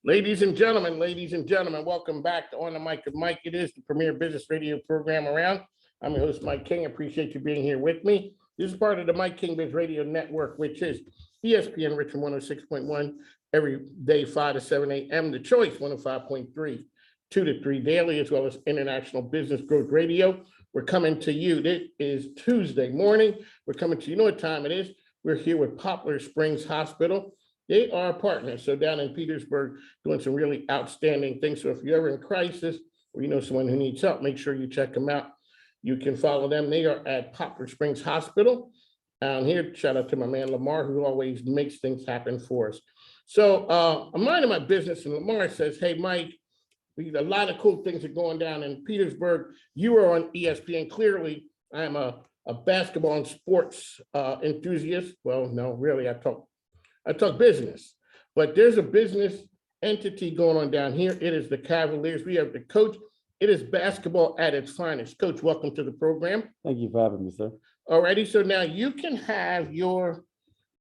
Ladies and gentlemen, welcome back to On the Mic with Mike. It is the premier business radio program around. I'm your host, Mike King. I appreciate you being here with me. This is part of the Mike King Biz Radio Network, which is ESPN Richmond 106.1 every day, 5 to 7 a.m. The Choice 105.3, 2 to 3 daily, as well as International Business Growth Radio. We're coming to you. It is Tuesday morning. We're coming to you. You know what time it is. We're here with Poplar Springs Hospital. They are partners. So down in Petersburg, doing some really outstanding things. So if you're ever in crisis or you know someone who needs help, make sure you check them out. You can follow them. They are at Poplar Springs Hospital. Down here, shout out to my man Lamar, who always makes things happen for us. So I'm minding my business, and Lamar says, "Hey, Mike, a lot of cool things are going down in Petersburg. You are on ESPN. Clearly, I'm a basketball and sports enthusiast. Well, no, really, I talk business, but there's a business entity going on down here. It is the Cavaliers. We have the coach. It is basketball at its finest. Coach, welcome to the program. Thank you for having me, sir. Alrighty, so now you can have your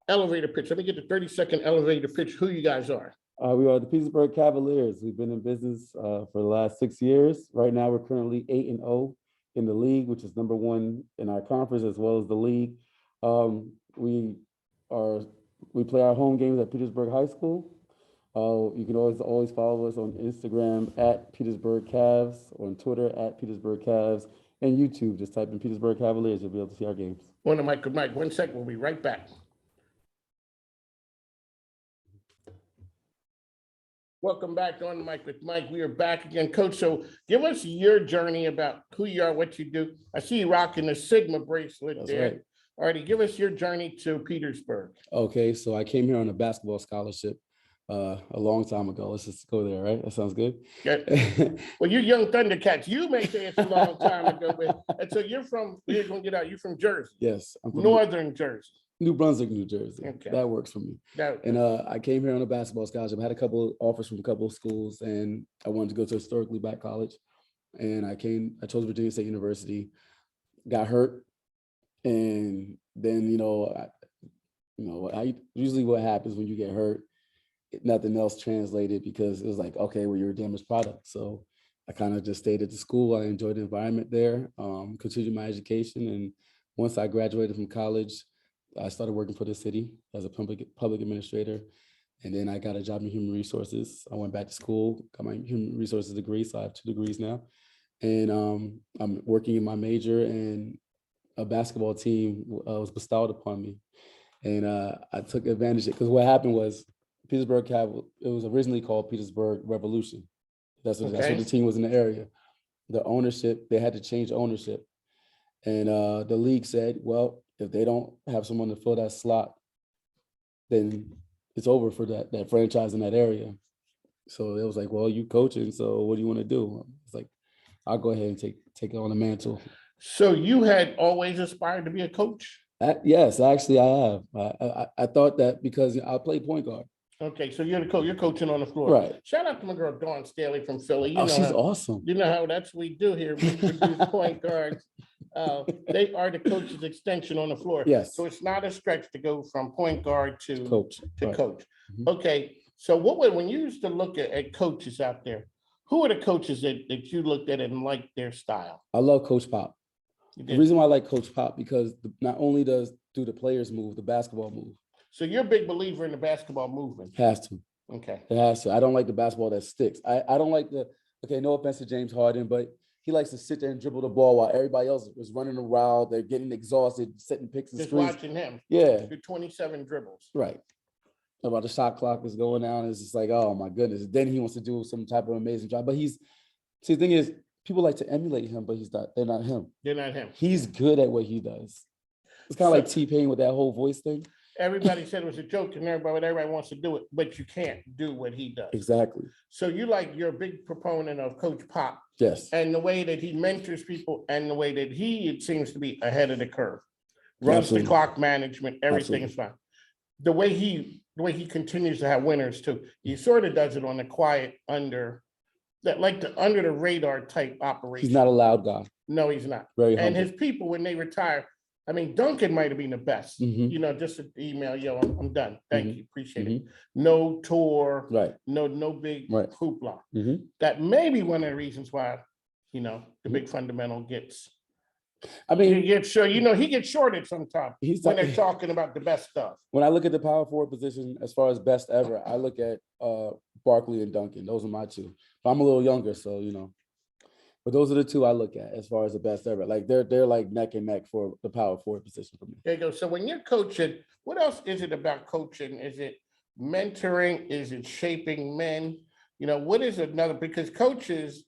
elevator pitch. Let me get the 30-second elevator pitch, who you guys are. We are the Petersburg Cavaliers. We've been in business for the last 6 years. Right now, we're currently 8-0 in the league, which is number one in our conference as well as the league. We play our home games at Petersburg High School. You can always follow us on Instagram at Petersburg Cavs, on Twitter at Petersburg Cavs, and YouTube. Just type in Petersburg Cavaliers, you'll be able to see our games. On the mic with Mike. 1 second, we'll be right back. Welcome back to On the Mic with Mike. We are back again, Coach. So give us your journey about who you are, what you do. I see you rocking the Sigma bracelet. That's there. Right. All righty, give us your journey to Petersburg. Okay, so I came here on a basketball scholarship a long time ago. Let's just go there, right? That sounds good. Yeah. Well, you young Thundercats, you may say it's a long time ago, but and so you're from, we're going to get out, you're from Jersey. Yes. I'm from Northern Jersey. New Brunswick, New Jersey. Okay. That works for me. And I came here on a basketball scholarship. I had a couple of offers from a couple of schools, and I wanted to go to a historically black college. And I chose Virginia State University, got hurt. And then, usually what happens when you get hurt, nothing else translated because it was like, okay, well, you're a damaged product. So I kind of just stayed at the school. I enjoyed the environment there, continued my education. And once I graduated from college, I started working for the city as a public administrator. And then I got a job in human resources. I went back to school, got my human resources degree. So I have 2 degrees now. And I'm working in my major, and a basketball team was bestowed upon me. And I took advantage of it because what happened was Petersburg Cavaliers, it was originally called Petersburg Revolution. That's what the team was in the area. The ownership, they had to change ownership. And the league said, well, if they don't have someone to fill that slot, then it's over for that franchise in that area. So it was like, well, you coaching, so what do you want to do? It's like, I'll go ahead and take it on the mantle. So you had always aspired to be a coach? Yes, actually I have. I thought that because I played point guard. Okay, so you're the coach. You're coaching on the floor. Right. Shout out to my girl, Dawn Staley from Philly. She's awesome. You know how that's what we do here. We produce point guards. They are the coach's extension on the floor. Yes. So it's not a stretch to go from point guard to coach. Coach. Mm-hmm. Okay, so when you used to look at coaches out there, who are the coaches that you looked at and liked their style? I love Coach Pop. The reason why I like Coach Pop, because not only do the players move, the basketball move. So you're a big believer in the basketball movement? Has to. Okay. It has to. I don't like the basketball that sticks. I don't like no offense to James Harden, but he likes to sit there and dribble the ball while everybody else is running around. They're getting exhausted, setting picks and screens. Just watching him. Yeah. Do 27 dribbles. Right. About the shot clock is going down. It's just like, oh my goodness. Then he wants to do some type of amazing job. But the thing is, people like to emulate him, but they're not him. They're not him. He's good at what he does. It's kind of like T-Pain with that whole voice thing. Everybody said it was a joke and everybody wants to do it, but you can't do what he does. Exactly. So you're a big proponent of Coach Pop. Yes. And the way that he mentors people and the way that it seems to be ahead of the curve. Runs the clock management, everything is fine. The way he continues to have winners too. He sort of does it on the quiet under the radar type operation. He's not a loud guy. No, he's not. Very humble. And his people, when they retire, I mean, Duncan might have been the best, Mhm. just an email, yo, I'm done. Thank Mhm. you, appreciate it. Mhm. No tour, Right. no big Right. hoopla. Mhm. That may be one of the reasons why, the Mhm. big fundamental gets, I mean, he gets shorted sometimes he's when not, they're talking about the best stuff. when I look at the power forward position as far as best ever, I look at Barkley and Duncan. Those are my two. But I'm a little younger, so But those are the two I look at as far as the best ever. Like they're like neck and neck for the power forward position for me. There you go. So when you're coaching, what else is it about coaching? Is it mentoring? Is it shaping men? What is another? Because coaches,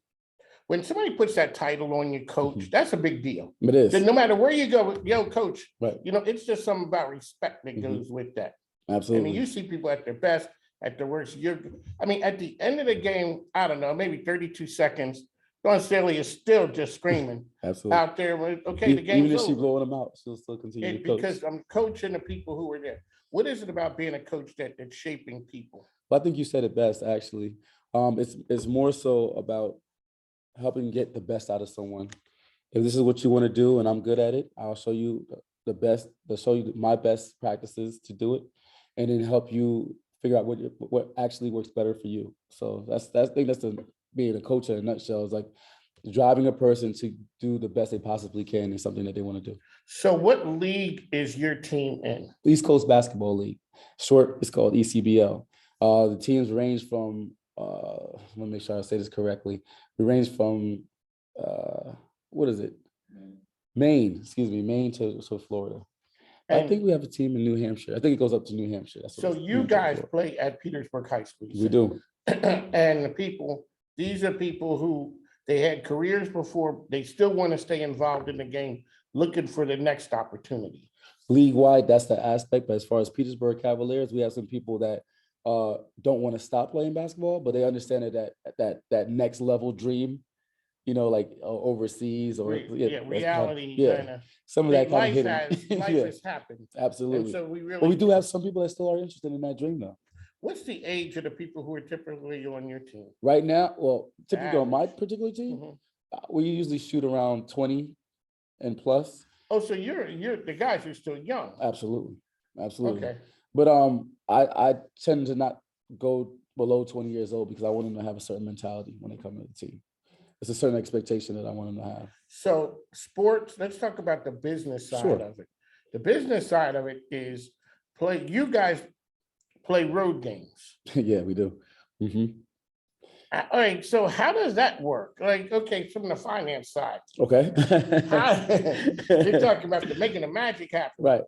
when somebody puts that title on you, coach, that's a big deal. It is. Then no matter where you go, yo, coach, Right. it's just something about respect that goes with that. Absolutely. And you see people at their best, at their worst. At the end of the game, I don't know, maybe 32 seconds, Dawn Staley is still just screaming Absolutely. out there. Okay, the game's even if over. she's blowing them out, she'll still continue to coach. Because I'm coaching the people who are there. What is it about being a coach that's shaping people? Well, I think you said it best, actually. It's more so about helping get the best out of someone. If this is what you want to do and I'm good at it, I'll show you show you my best practices to do it, and then help you figure out what actually works better for you. So I think that's being a coach in a nutshell, is like driving a person to do the best they possibly can in something that they want to do. So what league is your team in? East Coast Basketball League. Short, it's called ECBL. The teams range from, let me make sure I say this correctly. We range from, what is it? Maine to Florida. I think we have a team in New Hampshire. I think it goes up to New Hampshire. So you guys play at Petersburg High School. We do. And these are people who they had careers before, they still want to stay involved in the game, looking for the next opportunity. League-wide, that's the aspect. But as far as Petersburg Cavaliers, we have some people that don't want to stop playing basketball, but they understand that next level dream, like overseas or reality. Yeah, some of that kind of hidden. Life has happened. Absolutely. And so but we do have some people that still are interested in that dream, though. What's the age of the people who are typically on your team? Right now, well, typically on my particular team, we usually shoot around 20 and plus. Oh, so you're the guys are still young. Absolutely. Okay. But I tend to not go below 20 years old because I want them to have a certain mentality when they come to the team. It's a certain expectation that I want them to have. So sports, let's talk about the business side of it. The business side of it is you guys play road games. Yeah, we do. All right, so how does that work? Like, okay, from the finance side. Okay. You're talking about making the magic happen. Right.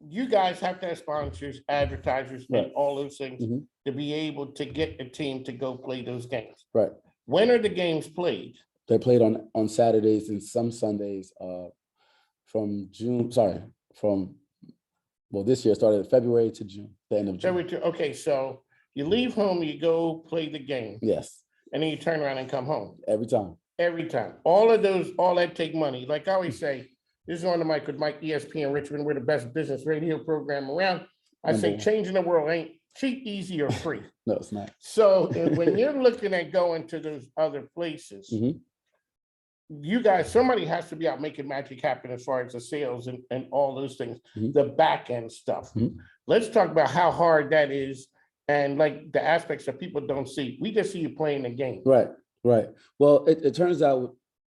You guys have to have sponsors, advertisers, and all those things to be able to get a team to go play those games. Right. When are the games played? They're played on Saturdays and some Sundays this year started February to June, the end of June. Okay, so you leave home, you go play the game. Yes. And then you turn around and come home. Every time. Every time. All that take money. Like I always say, this is On the Mic with Mike, ESPN Richmond. We're the best business radio program around. I say changing the world ain't cheap, easy, or free. No, it's not. So when you're looking at going to those other places, you guys, somebody has to be out making magic happen as far as the sales and all those things, the back end stuff. Let's talk about how hard that is and like the aspects that people don't see. We just see you playing the game. Right. Well, it turns out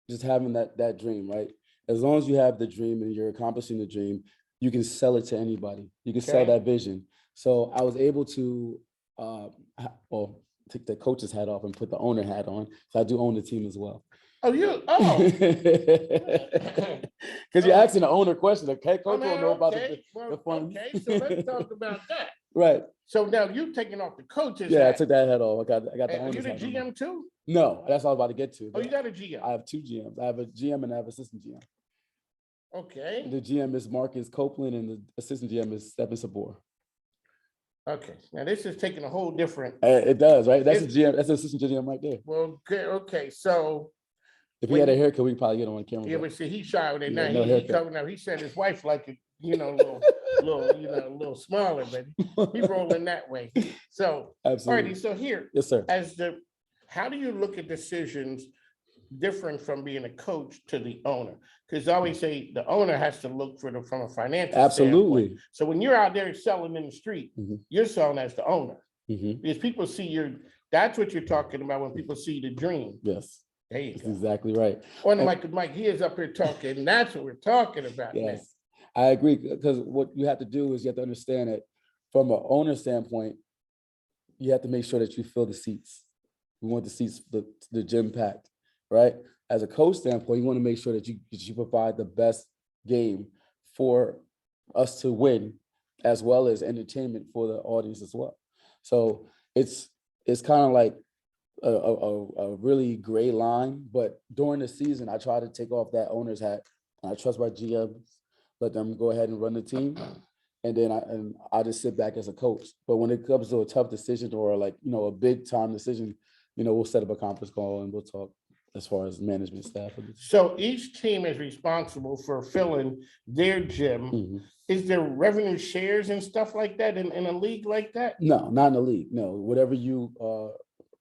just having that dream, right? As long as you have the dream and you're accomplishing the dream, you can sell it to anybody. You can sell that vision. So I was able to take the coach's hat off and put the owner hat on. So I do own the team as well. Because you're asking the owner question. Okay, coach will know about the fun. Okay, so let's talk about that. Right. So now you've taken off the coach's hat. I took that hat off. I got the owner's hat. You the GM too? No, that's what I was about to get to. Oh, you got a GM? I have two GMs. I have a GM and I have an assistant GM. Okay. The GM is Marcus Copeland and the assistant GM is Stephen Sabor. Okay, now this is taking a whole different. It does, right? That's a GM. That's an assistant GM right there. Well, okay, so if he had a haircut, we'd probably get him on camera. Yeah, but see, he's shy with it now. He said his wife like it, a little smaller, but he's rolling that way. So, absolutely. Alrighty, so here, yes, sir. How do you look at decisions different from being a coach to the owner? Because I always say the owner has to look for from a financial Absolutely. standpoint. So when you're out there selling in the street, Mhm. you're selling as the owner. Mhm. Because people see that's what you're talking about when people see the dream. Yes, There you that's go. exactly right. On the mic with Mike, he is up here talking. That's what we're talking about now. Yes, I agree, because what you have to do is you have to understand that from an owner standpoint, you have to make sure that you fill the seats. We want the seats, the gym packed, right? As a coach standpoint, you want to make sure that you provide the best game for us to win, as well as entertainment for the audience as well. So it's kind of like a really gray line, but during the season, I try to take off that owner's hat, and I trust my GMs, let them go ahead and run the team. And then I just sit back as a coach. But when it comes to a tough decision or like, a big time decision, we'll set up a conference call and we'll talk as far as management staff. So each team is responsible for filling their gym. Mhm. Is there revenue shares and stuff like that in a league like that? No, not in the league. No, whatever you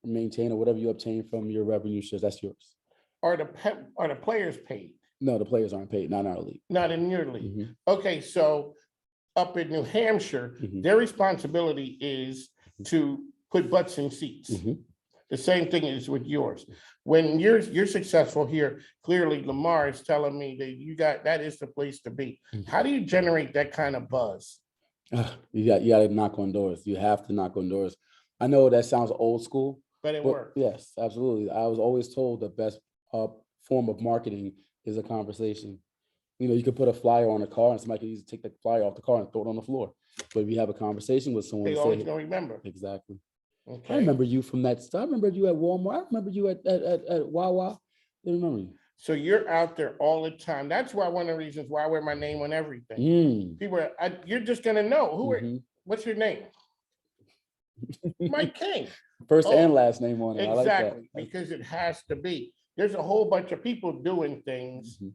maintain or whatever you obtain from your revenue shares, that's yours. Are the players paid? No, the players aren't paid, not in our league. Not in your league. Mhm. Okay, so up in New Hampshire, Mhm. their responsibility is to put butts in seats. Mhm. The same thing is with yours. When you're successful here, clearly Lamar is telling me that that is the place to be. Mhm. How do you generate that kind of buzz? You got to knock on doors. You have to knock on doors. I know that sounds old school, But it works. yes, absolutely. I was always told the best form of marketing is a conversation. You could put a flyer on a car and somebody can easily take the flyer off the car and throw it on the floor. But if you have a conversation with someone, They always gonna remember. Exactly. Okay. I remember you from that. I remember you at Walmart. I remember you at Wawa. I remember you. So you're out there all the time. That's why one of the reasons why I wear my name on everything. Mm. People, you're just gonna know Mhm. what's your name? Mike King. First and last name on it. I like that. Exactly, because it has to be. There's a whole bunch of people doing things. Mhm.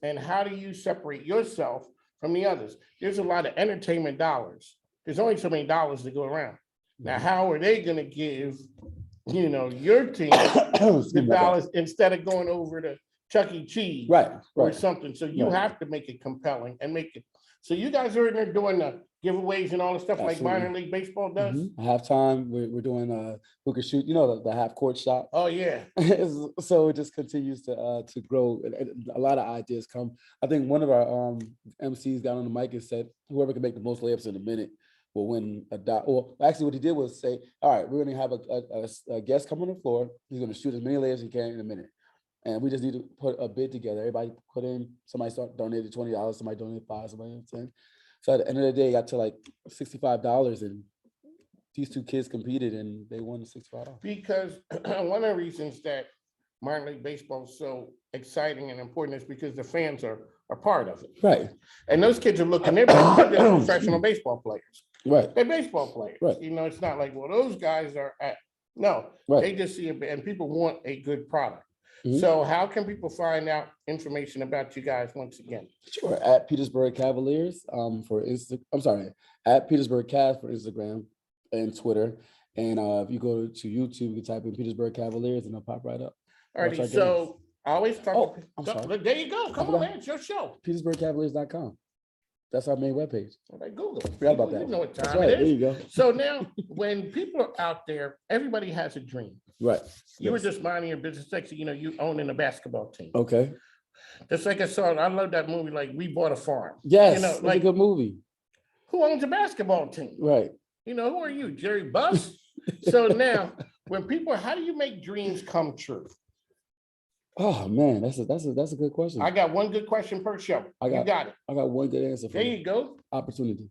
And how do you separate yourself from the others? There's a lot of entertainment dollars. There's only so many dollars to go around. Now, how are they gonna give, your team the dollars instead of going over to Chuck E. Cheese or something? So you have to make it compelling and make it. So you guys are in there doing the giveaways and all the stuff like minor league baseball does? Halftime, we're doing who can shoot, the half court shot. Oh yeah. So it just continues to grow. A lot of ideas come. I think one of our MCs got on the mic and said, whoever can make the most layups in a minute will win a dot. Well, actually what he did was say, all right, we're gonna have a guest come on the floor. He's gonna shoot as many layups as he can in a minute. And we just need to put a bid together. Everybody put in, somebody donated $20, somebody donated $5, somebody donated $10. So at the end of the day, I got to like $65, and these two kids competed and they won the $65. Because one of the reasons that minor league baseball is so exciting and important is because the fans are part of it. Right. And those kids are looking, they're professional baseball players. Right. They're baseball players. Right. It's not like, well, those guys are they just see it, and people want a good product. Mhm. So how can people find out information about you guys once again? Sure. At Petersburg Cavaliers at Petersburg Cavs for Instagram and Twitter. And if you go to YouTube, you can type in Petersburg Cavaliers and it'll pop right up. Alrighty, so I always talk. I'm sorry. There you go. Come on, man. It's your show. PetersburgCavaliers.com. That's our main webpage. Well, Google. Forgot about that. You know what time Right. it is. There you go. So now, when people are out there, everybody has a dream. Right. You were just minding your business. Next thing you know, you owning a basketball team. Okay. Just like I love that movie, like We Bought a Farm. Yes, it's a good movie. Who owns a basketball team? Right. Who are you, Jerry Buss? So now, when people, how do you make dreams come true? Oh man, that's a good question. I got one good question per show. You got it. I got one good answer for you. There you go. Opportunity.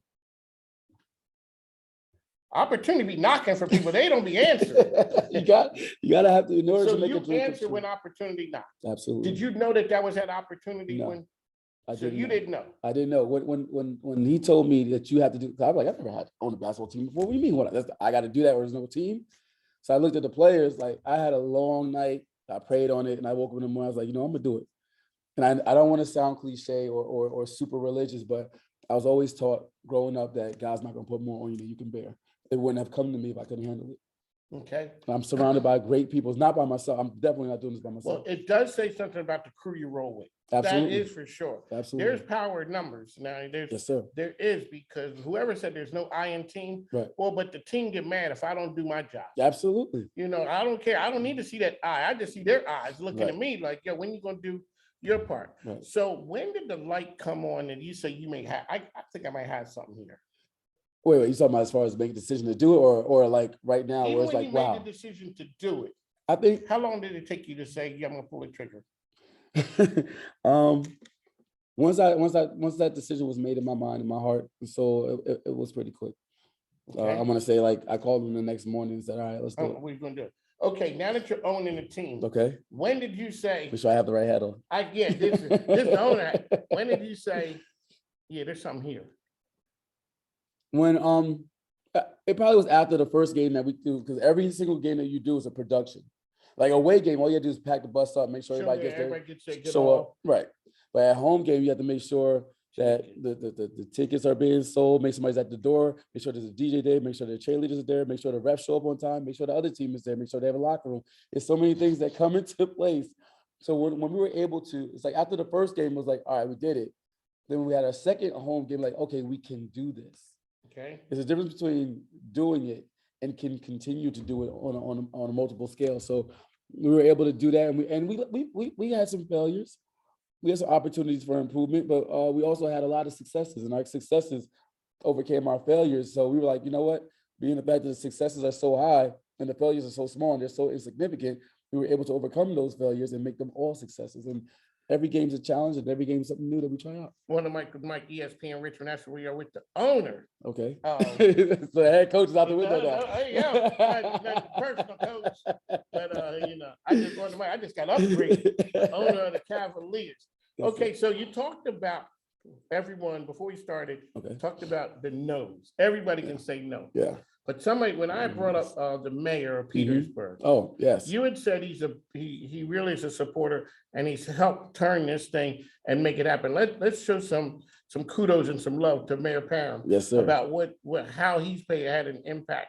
Opportunity be knocking for people. They don't be answering. you gotta have to, in order so to make a dream. You answer when opportunity knocks. Absolutely. Did you know that was that opportunity when? Didn't know. I didn't know when he told me that you have to do. I'm like, I've never had owned a basketball team before. What do you mean? I got to do that? Or there's no team? So I looked at the players. Like I had a long night. I prayed on it, and I woke up in the morning. I was like, I'm gonna do it. And I don't want to sound cliche or super religious, but I was always taught growing up that God's not gonna put more on you than you can bear. It wouldn't have come to me if I couldn't handle it. Okay. I'm surrounded by great people. It's not by myself. I'm definitely not doing this by myself. Well, it does say something about the crew you roll with. Absolutely. That is for sure. Absolutely. There's power in numbers. Now, Yes, sir. there is, because whoever said there's no I in team, Right. well, but the team get mad if I don't do my job. Absolutely. You know, I don't care. I don't need to see that eye. I just see their eyes looking Right. at me like, yo, when you gonna do your part? Right. So when did the light come on and you say you may have? I think I might have something here. Wait, you talking about as far as making a decision to do it, or like right now, Even where it's when like, you wow. made the decision to do it, I think how long did it take you to say, yeah, I'm gonna pull the trigger? once that decision was made in my mind and my heart, so it was pretty quick. Okay. I'm gonna say, like, I called him the next morning and said, all right, let's do it. What are you gonna do? Okay, now that you're owning the team, Okay. when did you say, Make sure I have the right hat on. I get this is the owner? When did you say, yeah, there's something here? When it probably was after the first game that we do, because every single game that you do is a production. Like away game, all you have to do is pack the bus up, make sure everybody gets there, show up. Right. But at home game, you have to make sure that the tickets are being sold, make somebody's at the door, make sure there's a DJ there, make sure the cheerleaders are there, make sure the refs show up on time, make sure the other team is there, make sure they have a locker room. There's so many things that come into place. So when we were able to, it's like after the first game, it was like, all right, we did it. Then we had a second home game, like, okay, we can do this. Okay. There's a difference between doing it and can continue to do it on a multiple scale. So we were able to do that, and we had some failures. We had some opportunities for improvement, but we also had a lot of successes, and our successes overcame our failures. So we were like, you know what? Being the fact that the successes are so high and the failures are so small and they're so insignificant, we were able to overcome those failures and make them all successes. And every game's a challenge, and every game is something new that we try out. One of Mike ESPN Richmond. That's where we are with the owner. Okay. So the head coach is out the window now. Yeah, not personal coach, but you know, I just got upgraded. Owner of the Cavaliers. Okay, so you talked about everyone before we started. Okay. Talked about the no's. Everybody can say no. Yeah. But somebody, when I brought up the mayor of Petersburg, oh yes, you had said he really is a supporter, and he's helped turn this thing and make it happen. Let's show some kudos and some love to Mayor Parham. Yes, sir. About how he's had an impact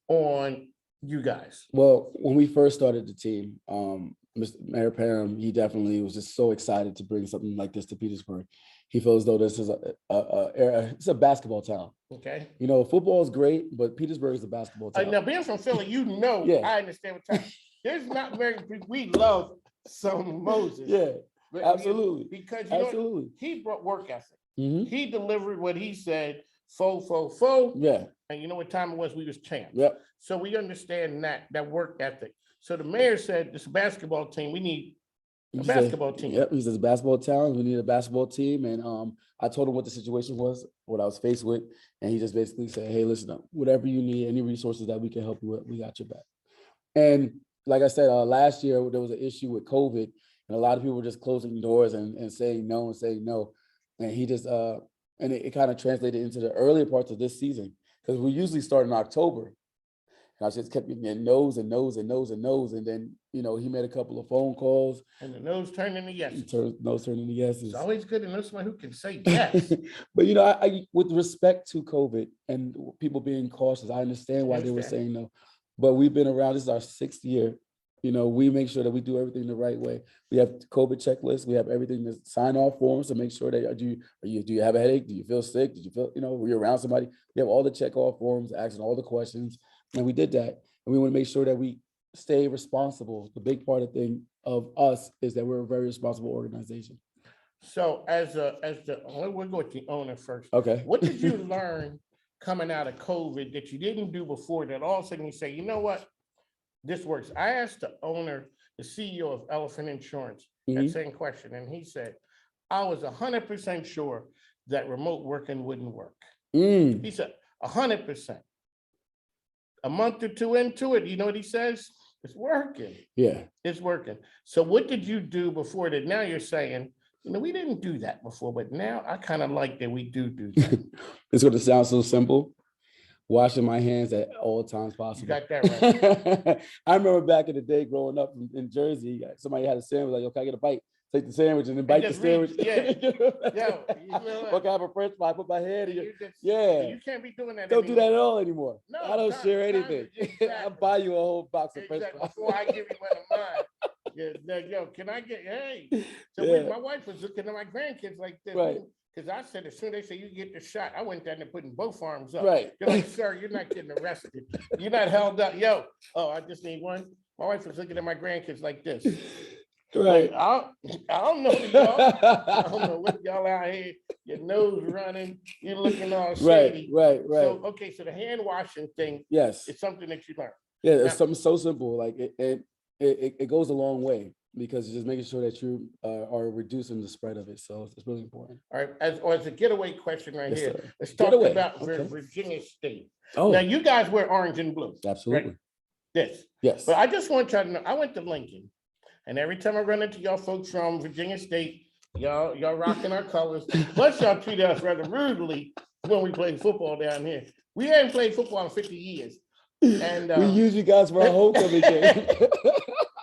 on you guys. Well, when we first started the team, Mr. Mayor Parham, he definitely was just so excited to bring something like this to Petersburg. He feels though this is it's a basketball town. Okay. You know, football is great, but Petersburg is a basketball town. Now, being from Philly, you know, yeah. I understand what time. There's not very, we love some Moses. Yeah, but absolutely. Because you know, he brought work ethic. Mm-hmm. He delivered what he said, fo. Yeah. And you know what time it was? We was champs. Yep. So we understand that work ethic. So the mayor said, this basketball team, we need a basketball team. Yep, he says basketball talent. We need a basketball team. And I told him what the situation was, what I was faced with. And he just basically said, hey, listen, whatever you need, any resources that we can help you with, we got your back. And like I said, last year, there was an issue with COVID. And a lot of people were just closing doors and saying no. And he just, and it kind of translated into the earlier parts of this season. Because we usually start in October. And I just kept getting no's. And then, you know, he made a couple of phone calls. And the no's turned into yeses. No's turned into yeses. It's always good to know somebody who can say yes. But, you know, I with respect to COVID and people being cautious, I understand why they were saying no. But we've been around, this is our 6th year. You know, we make sure that we do everything the right way. We have COVID checklists. We have everything to sign off forms to make sure that do you have a headache? Do you feel sick? Did you feel, you know, were you around somebody? We have all the check off forms, asking all the questions. And we did that. And we want to make sure that we stay responsible. The big part of us is that we're a very responsible organization. So we'll go with the owner first. Okay. What did you learn coming out of COVID that you didn't do before that all of a sudden you say, you know what, this works? I asked the owner, the CEO of Elephant Insurance, that same question. And he said, I was 100% sure that remote working wouldn't work. He said, 100%. A month or two into it, you know what he says? It's working. Yeah. It's working. So what did you do before that? Now you're saying, you know, we didn't do that before, but now I kind of like that we do that. It's going to sound so simple. Washing my hands at all times possible. You got that right. I remember back in the day growing up in Jersey, somebody had a sandwich, like, okay, I get a bite. take the sandwich and then bite the just reach, sandwich. yeah. Yo, you know What kind of French fry? Put my head in You your. just- Yeah. You can't be doing that. Don't do that at all anymore. No, I don't share anything. exactly. I'll buy you a whole box of French Exactly. fries. Before I give you one of mine. Yeah, yo, can I get, hey. So Yeah. my wife was looking at my grandkids like this. Right. Because I said, as soon as they say you get the shot, I went down there putting both arms up. Right. You're like, sir, you're not getting arrested. You're not held up. Yo, oh, I just need one. My wife was looking at my grandkids like this. Right. Like, I don't know y'all. I don't know what y'all out here. Your nose running. You're looking all shady. Right. So, okay, so the hand washing thing Yes. is something that you learn. Yeah, it's Now- something so simple. Like it goes a long way because it's just making sure that you are reducing the spread of it. So it's really important. All right, as a getaway question right Yes, here, sir. let's talk Getaway, about okay. Virginia State. Oh, Now, you guys wear orange and blue. absolutely. Right? This. Yes. But I just want y'all to know, I went to Lincoln, and every time I run into y'all folks from Virginia State, y'all rocking our colors. Plus, y'all treat us rather rudely when we play football down here. We haven't played football in 50 years. And We use you guys for our homecoming game.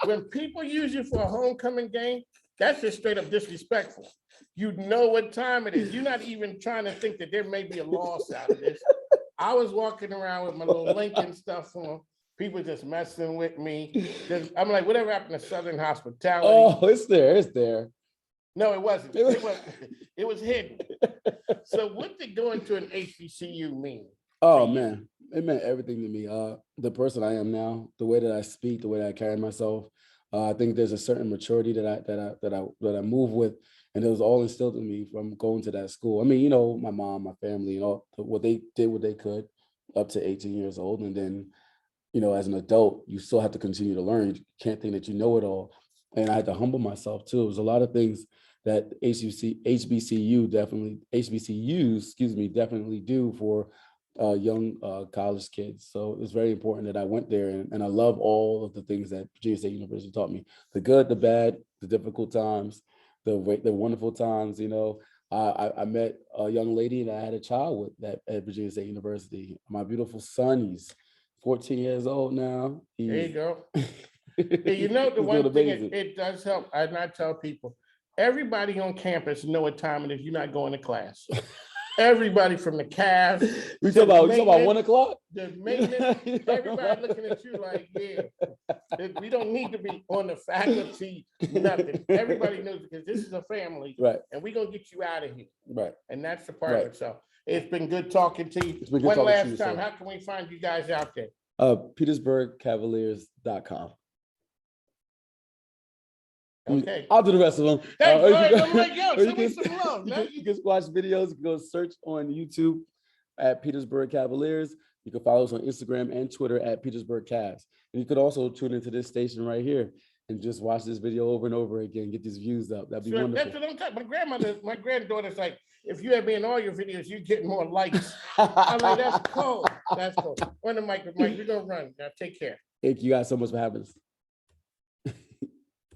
when people use you for a homecoming game, that's just straight up disrespectful. You know what time it is. You're not even trying to think that there may be a loss out of this. I was walking around with my little Lincoln stuff on. People just messing with me. I'm like, whatever happened to Southern hospitality? Oh, it's there. It's there. No, it wasn't. It was hidden. So what did going to an HBCU mean? Oh man, it meant everything to me. The person I am now, the way that I speak, the way that I carry myself. I think there's a certain maturity that I move with, and it was all instilled in me from going to that school. I mean, you know, my mom, my family, you know, what they did, what they could, up to 18 years old, and then, you know, as an adult, you still have to continue to learn. You can't think that you know it all, and I had to humble myself too. There's a lot of things that HBCUs definitely do for young college kids. So it's very important that I went there, and I love all of the things that Virginia State University taught me: the good, the bad, the difficult times, the wonderful times. You know, I met a young lady that I had a child with at Virginia State University. My beautiful son, he's 14 years old now. There you go. Hey, you know, the one thing it does help, and I tell people, everybody on campus know what time it is. You're not going to class. Everybody from the Cavs. We talking about 1 o'clock? The maintenance, everybody looking at you like, yeah, we don't need to be on the faculty, nothing. Everybody knows because this is a family, Right? And we're gonna get you out of here, Right. And that's the part Right. of it. So it's been good talking to you. It's been good One talking to last you, time, sir. how can we find you guys out there? Petersburgcavaliers.com. Okay. I'll do the rest of them. Thanks. Or All right, you I'm can- like, yo, or you send me can- some love. you man. can- you can watch videos. You can go search on YouTube at Petersburg Cavaliers. You can follow us on Instagram and Twitter at Petersburg Cavs. And you could also tune into this station right here and just watch this video over and over again, get these views up. That'd be Sure, wonderful. that's what I'm talking. My granddaughter's like, if you had me in all your videos, you're getting more likes. I'm like, that's cool. That's cool. On the mic with Mike, we're gonna run. Now take care. Thank you guys so much for having us.